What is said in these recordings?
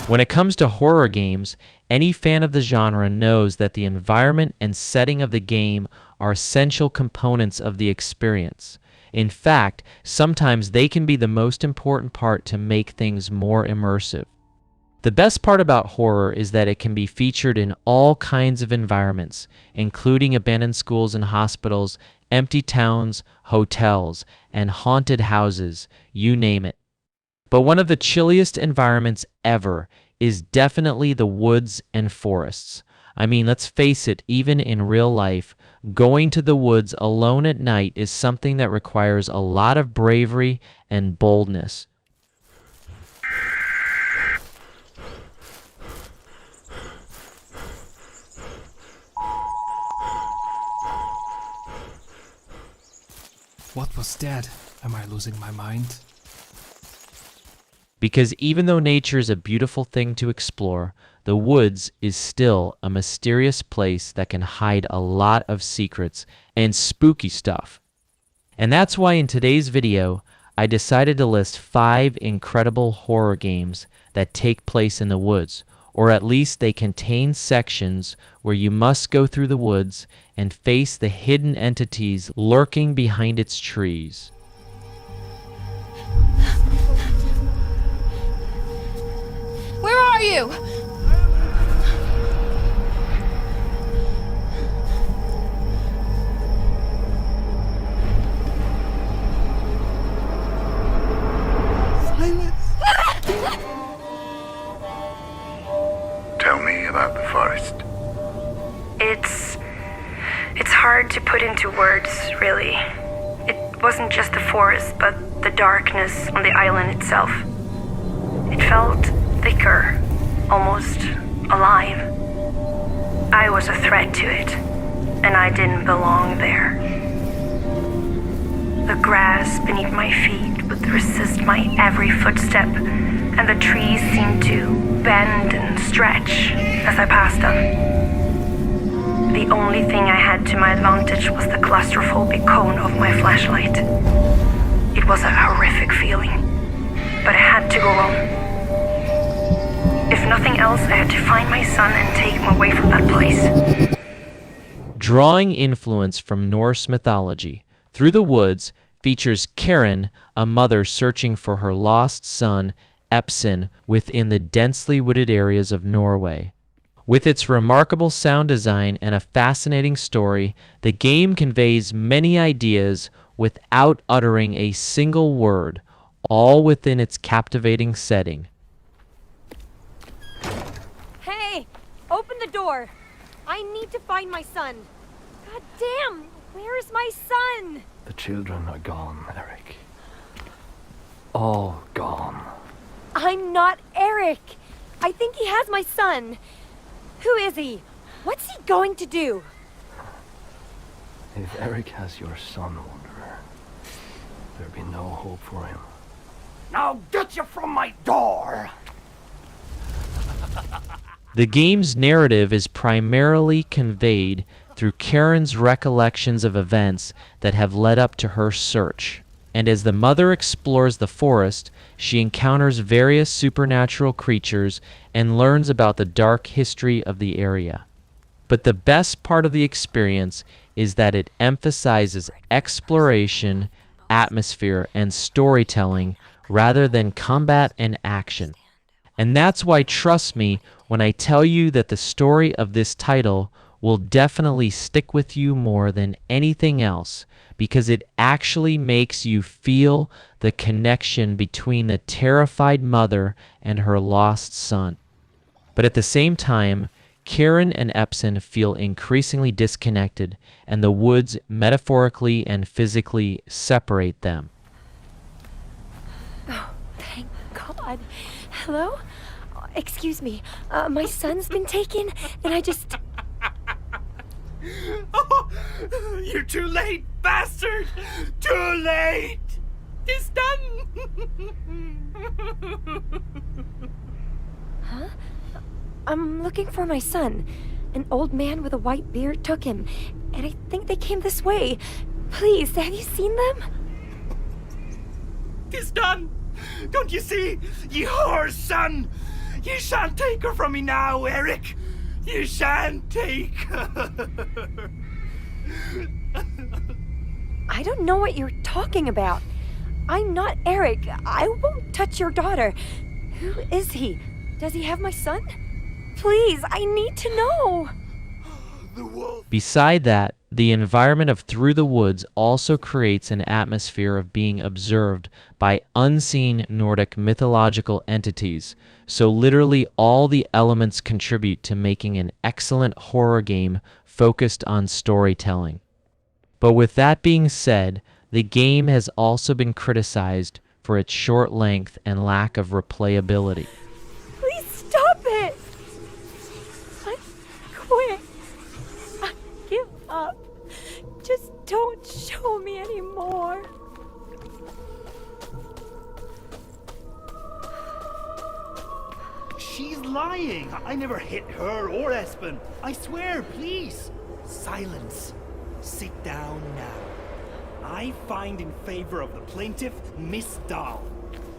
When it comes to horror games, any fan of the genre knows that the environment and setting of the game are essential components of the experience. In fact, sometimes they can be the most important part to make things more immersive. The best part about horror is that it can be featured in all kinds of environments, including abandoned schools and hospitals, empty towns, hotels, and haunted houses, you name it. But one of the chilliest environments ever is definitely the woods and forests. I mean, let's face it, even in real life, going to the woods alone at night is something that requires a lot of bravery and boldness. What was that? Am I losing my mind? Because even though nature is a beautiful thing to explore, the woods is still a mysterious place that can hide a lot of secrets and spooky stuff. And that's why in today's video, I decided to list 5 incredible horror games that take place in the woods, or at least they contain sections where you must go through the woods and face the hidden entities lurking behind its trees. Where are you? Tell me about the forest. It's hard to put into words, really. It wasn't just the forest, but the darkness on the island itself. It felt thicker, almost alive. I was a threat to it, and I didn't belong there. The grass beneath my feet would resist my every footstep, and the trees seemed to bend and stretch as I passed them. The only thing I had to my advantage was the claustrophobic cone of my flashlight. It was a horrific feeling, but I had to go on. If nothing else, I had to find my son and take him away from that place. Drawing influence from Norse mythology, Through the Woods features Karen, a mother searching for her lost son, Epson, within the densely wooded areas of Norway. With its remarkable sound design and a fascinating story, the game conveys many ideas without uttering a single word, all within its captivating setting. Hey, open the door. I need to find my son. God damn, where is my son? The children are gone, Eric. All gone. I'm not Eric. I think he has my son. Who is he? What's he going to do? If Eric has your son, Wanderer, there'll be no hope for him. Now get you from my door! The game's narrative is primarily conveyed through Karen's recollections of events that have led up to her search. And as the mother explores the forest, she encounters various supernatural creatures and learns about the dark history of the area. But the best part of the experience is that it emphasizes exploration, atmosphere, and storytelling rather than combat and action. And that's why, trust me when I tell you that the story of this title will definitely stick with you more than anything else, because it actually makes you feel the connection between the terrified mother and her lost son. But at the same time, Karen and Epson feel increasingly disconnected, and the woods metaphorically and physically separate them. Oh, thank God. Hello? Excuse me. My son's been taken, and I just... Oh, you're too late, bastard! Too late! It's done! Huh? I'm looking for my son. An old man with a white beard took him, and I think they came this way. Please, have you seen them? It's done! Don't you see? Your son! You shan't take her from me now, Eric! You shan't take her! I don't know what you're talking about. I'm not Eric. I won't touch your daughter. Who is he? Does he have my son? Please, I need to know. The wolf! Beside that, the environment of Through the Woods also creates an atmosphere of being observed by unseen Nordic mythological entities, so literally all the elements contribute to making an excellent horror game focused on storytelling. But with that being said, the game has also been criticized for its short length and lack of replayability. Please stop it. I quit. I give up. Just don't show me anymore. She's lying! I never hit her or Espen. I swear, please. Silence. Sit down now. I find in favor of the plaintiff, Miss Dahl.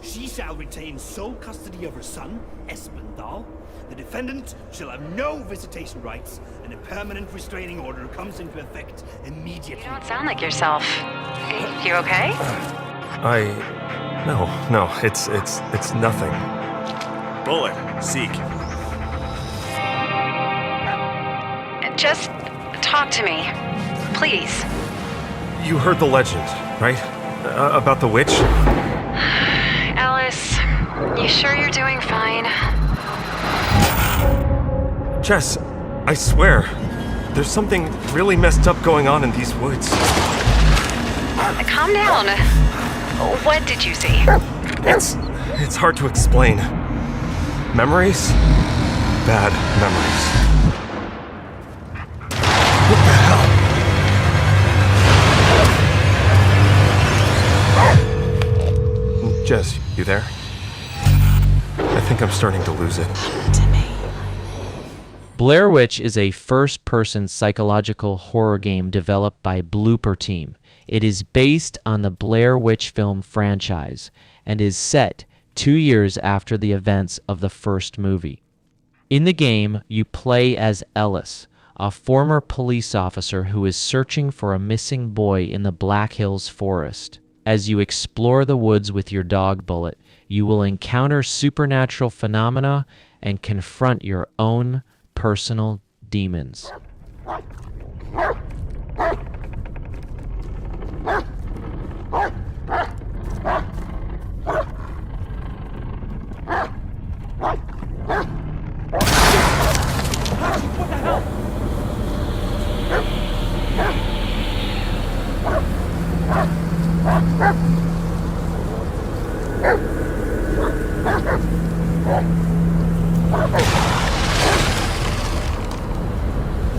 She shall retain sole custody of her son, Espen Dahl. The defendant shall have no visitation rights, and a permanent restraining order comes into effect immediately. You don't sound like yourself. You okay? No, it's nothing. Bullet, seek. Just talk to me. Please. You heard the legend, right? About the witch? Alice, you sure you're doing fine? Jess, I swear, there's something really messed up going on in these woods. Calm down. What did you see? It's hard to explain. Memories? Bad memories. What the hell? Jess, you there? I think I'm starting to lose it. Blair Witch is a first-person psychological horror game developed by Blooper Team. It is based on the Blair Witch film franchise and is set 2 years after the events of the first movie. In the game, you play as Ellis, a former police officer who is searching for a missing boy in the Black Hills forest. As you explore the woods with your dog Bullet, you will encounter supernatural phenomena and confront your own personal demons.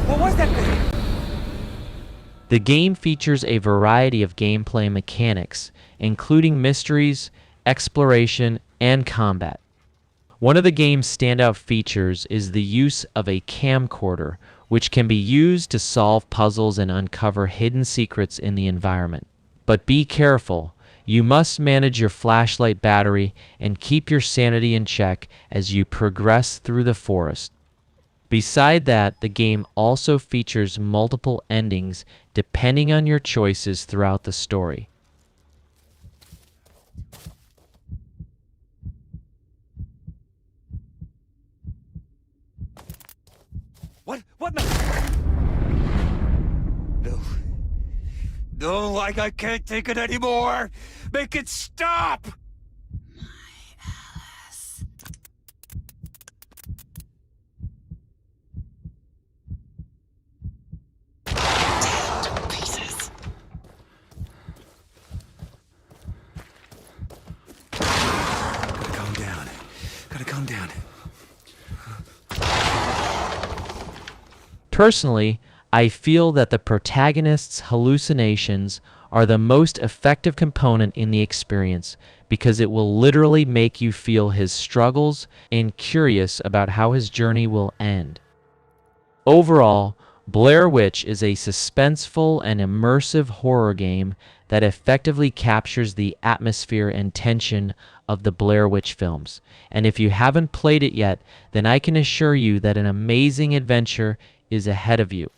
What was that thing? The game features a variety of gameplay mechanics, including mysteries, exploration, and combat. One of the game's standout features is the use of a camcorder, which can be used to solve puzzles and uncover hidden secrets in the environment. But be careful. You must manage your flashlight battery and keep your sanity in check as you progress through the forest. Beside that, the game also features multiple endings depending on your choices throughout the story. What the? No. No, I can't take it anymore! Make it stop! Gotta calm down. Personally, I feel that the protagonist's hallucinations are the most effective component in the experience because it will literally make you feel his struggles and curious about how his journey will end. Overall, Blair Witch is a suspenseful and immersive horror game that effectively captures the atmosphere and tension of the Blair Witch films. And if you haven't played it yet, then I can assure you that an amazing adventure is ahead of you.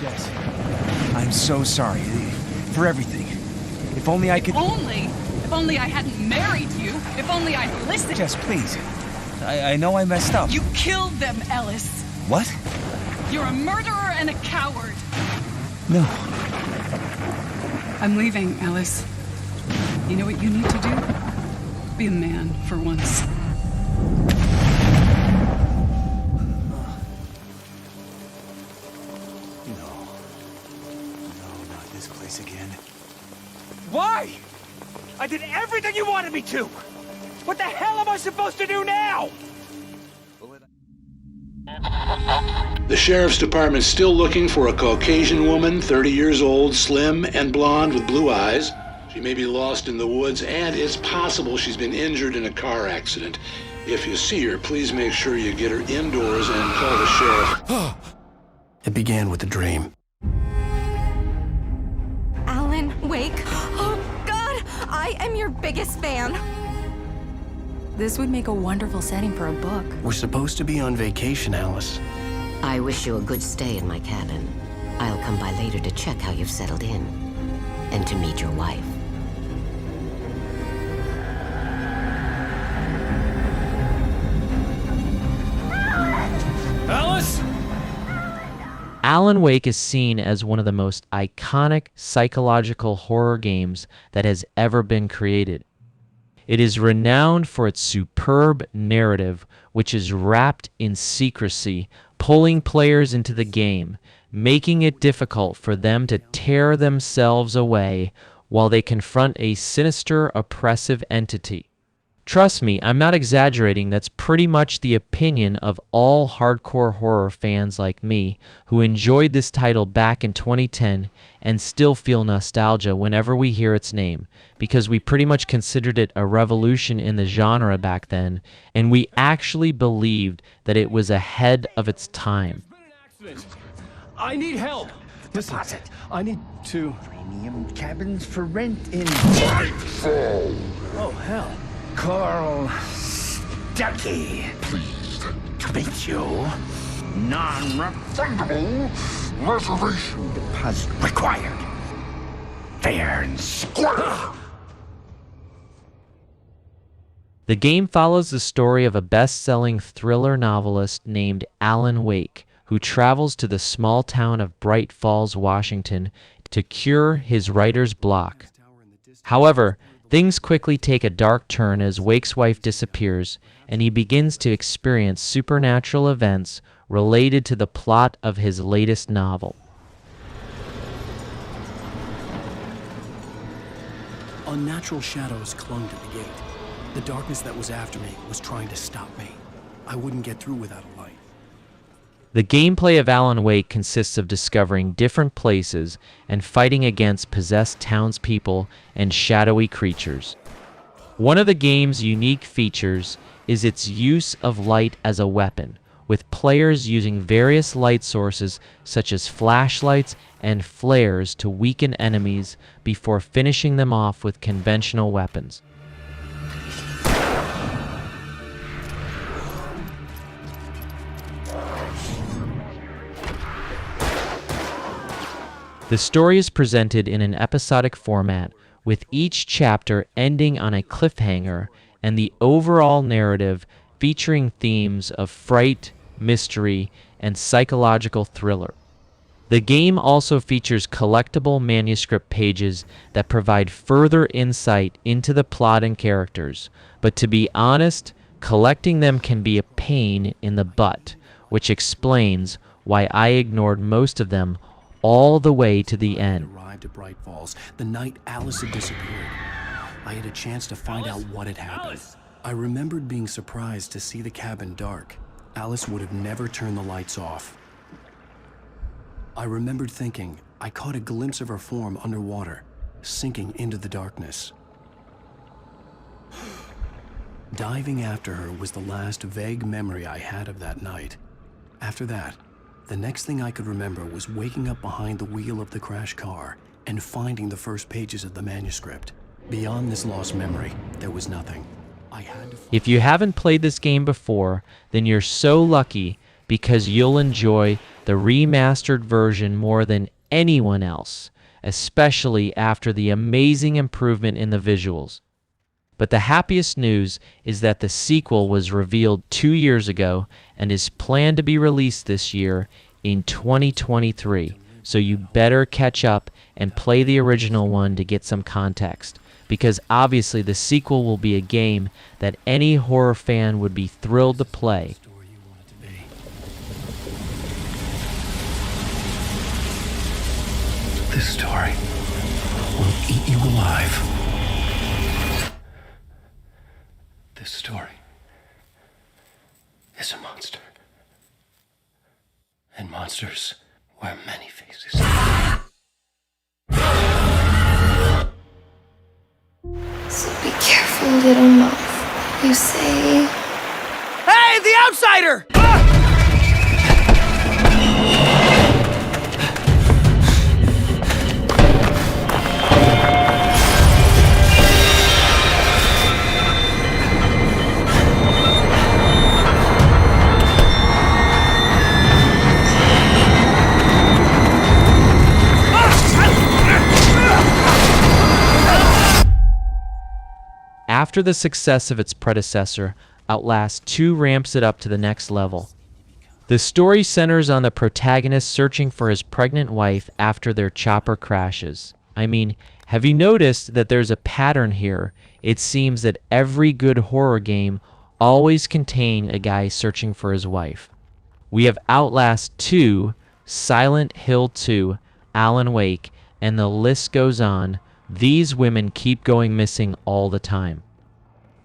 Jess, I'm so sorry for everything. If only I could... If only I hadn't married you. If only I'd listened. Jess, please. I know I messed up. You killed them, Ellis. What? You're a murderer and a coward. No. I'm leaving, Ellis. You know what you need to do? Be a man for once. Again. Why? I did everything you wanted me to! What the hell am I supposed to do now? The sheriff's department's still looking for a Caucasian woman, 30 years old, slim and blonde with blue eyes. She may be lost in the woods, and it's possible she's been injured in a car accident. If you see her, please make sure you get her indoors and call the sheriff. It began with a dream. Wake. Oh, God! I am your biggest fan. This would make a wonderful setting for a book. We're supposed to be on vacation, Alice. I wish you a good stay in my cabin. I'll come by later to check how you've settled in. And to meet your wife. Alice? Alan Wake is seen as one of the most iconic psychological horror games that has ever been created. It is renowned for its superb narrative, which is wrapped in secrecy, pulling players into the game, making it difficult for them to tear themselves away while they confront a sinister, oppressive entity. Trust me, I'm not exaggerating. That's pretty much the opinion of all hardcore horror fans like me who enjoyed this title back in 2010 and still feel nostalgia whenever we hear its name, because we pretty much considered it a revolution in the genre back then, and we actually believed that it was ahead of its time. I need help. Deposit. I need to... Premium cabins for rent in... Oh, hell. Carl Stuckey. Pleased to meet you. Non-refundable reservation deposit required. Fair and square. The game follows the story of a best-selling thriller novelist named Alan Wake, who travels to the small town of Bright Falls, Washington, to cure his writer's block. However, things quickly take a dark turn as Wake's wife disappears, and he begins to experience supernatural events related to the plot of his latest novel. Unnatural shadows clung to the gate. The darkness that was after me was trying to stop me. I wouldn't get through without a light. The gameplay of Alan Wake consists of discovering different places and fighting against possessed townspeople and shadowy creatures. One of the game's unique features is its use of light as a weapon, with players using various light sources such as flashlights and flares to weaken enemies before finishing them off with conventional weapons. The story is presented in an episodic format, with each chapter ending on a cliffhanger and the overall narrative featuring themes of fright, mystery, and psychological thriller. The game also features collectible manuscript pages that provide further insight into the plot and characters, but to be honest, collecting them can be a pain in the butt, which explains why I ignored most of them all the way to the end. Arrived at Bright Falls the night Alice had disappeared. I had a chance to find out what had happened. I remembered being surprised to see the cabin dark. Alice would have never turned the lights off. I remembered thinking I caught a glimpse of her form underwater, sinking into the darkness. Diving after her was the last vague memory I had of that night. After that, the next thing I could remember was waking up behind the wheel of the crashed car and finding the first pages of the manuscript. Beyond this lost memory, there was nothing. I had to... If you haven't played this game before, then you're so lucky because you'll enjoy the remastered version more than anyone else, especially after the amazing improvement in the visuals. But the happiest news is that the sequel was revealed 2 years ago and is planned to be released this year in 2023. So you better catch up and play the original one to get some context, because obviously the sequel will be a game that any horror fan would be thrilled to play. This story will eat you alive. This story is a monster. And monsters wear many faces. So be careful, little moth. You say... Hey, the outsider! After the success of its predecessor, Outlast 2 ramps it up to the next level. The story centers on the protagonist searching for his pregnant wife after their chopper crashes. I mean, have you noticed that there's a pattern here? It seems that every good horror game always contains a guy searching for his wife. We have Outlast 2, Silent Hill 2, Alan Wake, and the list goes on. These women keep going missing all the time.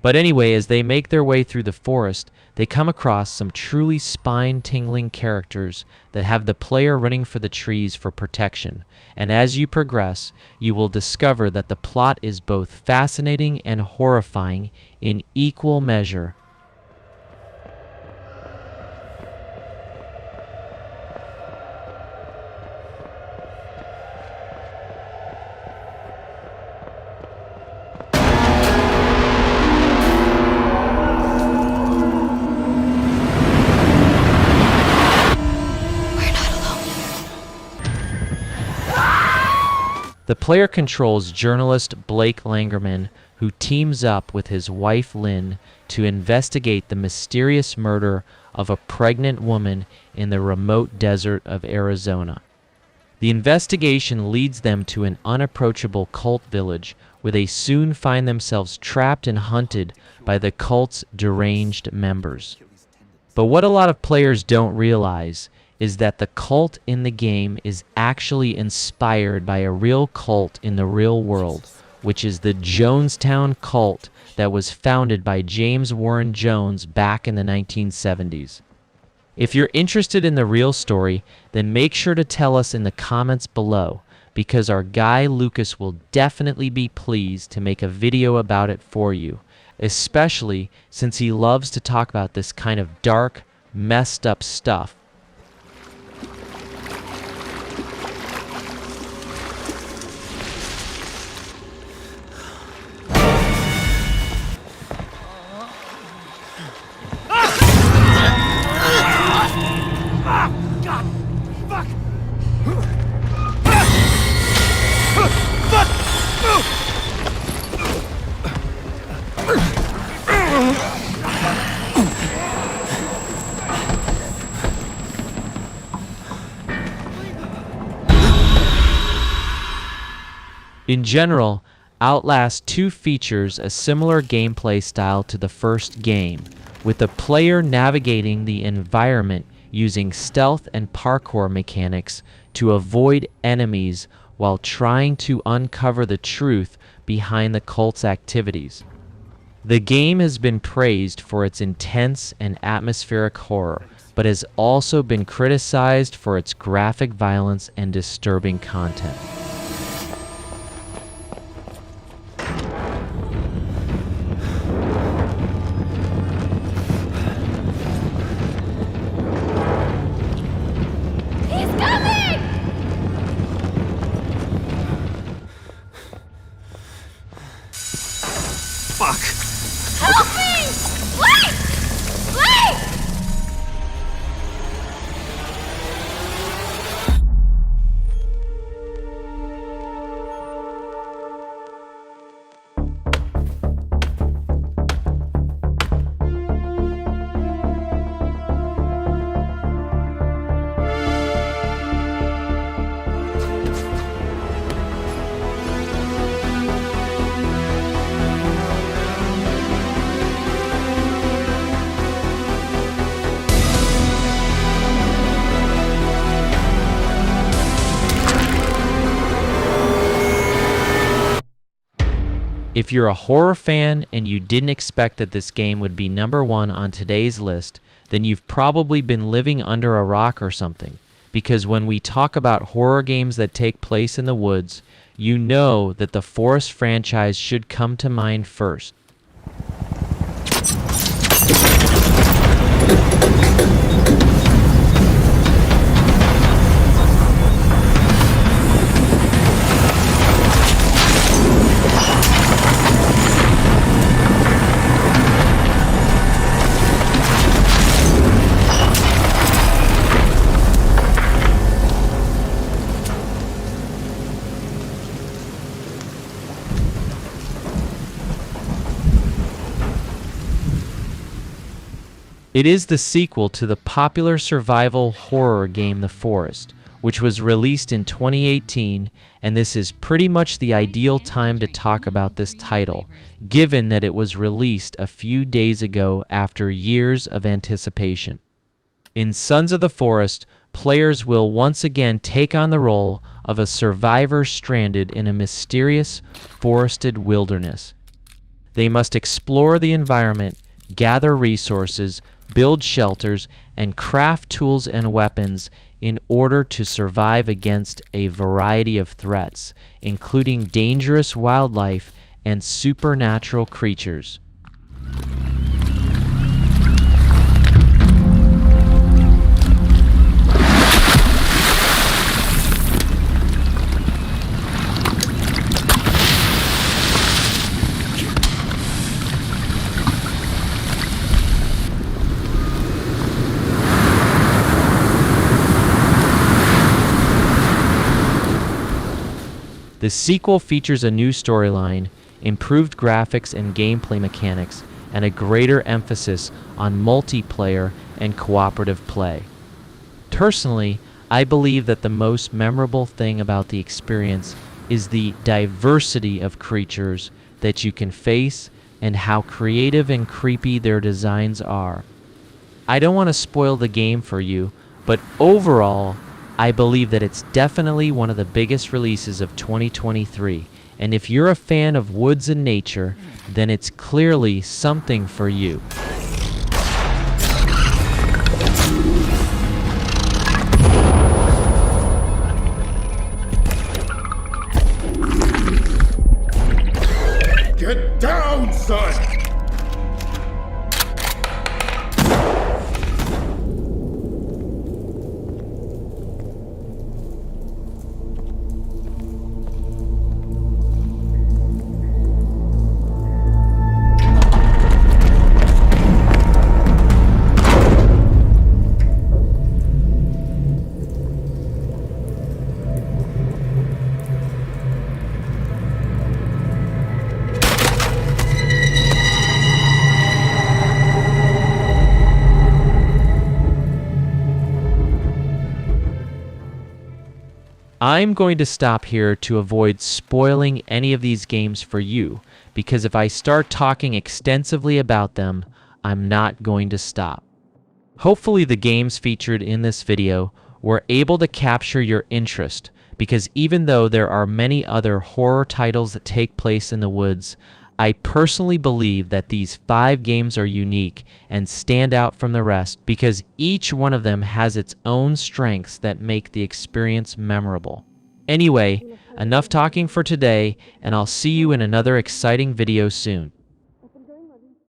But anyway, as they make their way through the forest, they come across some truly spine-tingling characters that have the player running for the trees for protection. And as you progress, you will discover that the plot is both fascinating and horrifying in equal measure. The player controls journalist Blake Langerman, who teams up with his wife Lynn to investigate the mysterious murder of a pregnant woman in the remote desert of Arizona. The investigation leads them to an unapproachable cult village where they soon find themselves trapped and hunted by the cult's deranged members. But what a lot of players don't realize is that the cult in the game is actually inspired by a real cult in the real world, which is the Jonestown cult that was founded by James Warren Jones back in the 1970s. If you're interested in the real story, then make sure to tell us in the comments below, because our guy Lucas will definitely be pleased to make a video about it for you, especially since he loves to talk about this kind of dark, messed up stuff. In general, Outlast 2 features a similar gameplay style to the first game, with the player navigating the environment using stealth and parkour mechanics to avoid enemies while trying to uncover the truth behind the cult's activities. The game has been praised for its intense and atmospheric horror, but has also been criticized for its graphic violence and disturbing content. Fuck! Help me! Wait! Wait! If you're a horror fan and you didn't expect that this game would be #1 on today's list, then you've probably been living under a rock or something. Because when we talk about horror games that take place in the woods, you know that the Forest franchise should come to mind first. It is the sequel to the popular survival horror game The Forest, which was released in 2018, and this is pretty much the ideal time to talk about this title, given that it was released a few days ago after years of anticipation. In Sons of the Forest, players will once again take on the role of a survivor stranded in a mysterious, forested wilderness. They must explore the environment, gather resources, build shelters, and craft tools and weapons in order to survive against a variety of threats, including dangerous wildlife and supernatural creatures. The sequel features a new storyline, improved graphics and gameplay mechanics, and a greater emphasis on multiplayer and cooperative play. Personally, I believe that the most memorable thing about the experience is the diversity of creatures that you can face and how creative and creepy their designs are. I don't want to spoil the game for you, but overall, I believe that it's definitely one of the biggest releases of 2023, and if you're a fan of woods and nature, then it's clearly something for you. Get down, son! I'm going to stop here to avoid spoiling any of these games for you, because if I start talking extensively about them, I'm not going to stop. Hopefully the games featured in this video were able to capture your interest, because even though there are many other horror titles that take place in the woods, I personally believe that these 5 games are unique and stand out from the rest because each one of them has its own strengths that make the experience memorable. Anyway, enough talking for today, and I'll see you in another exciting video soon.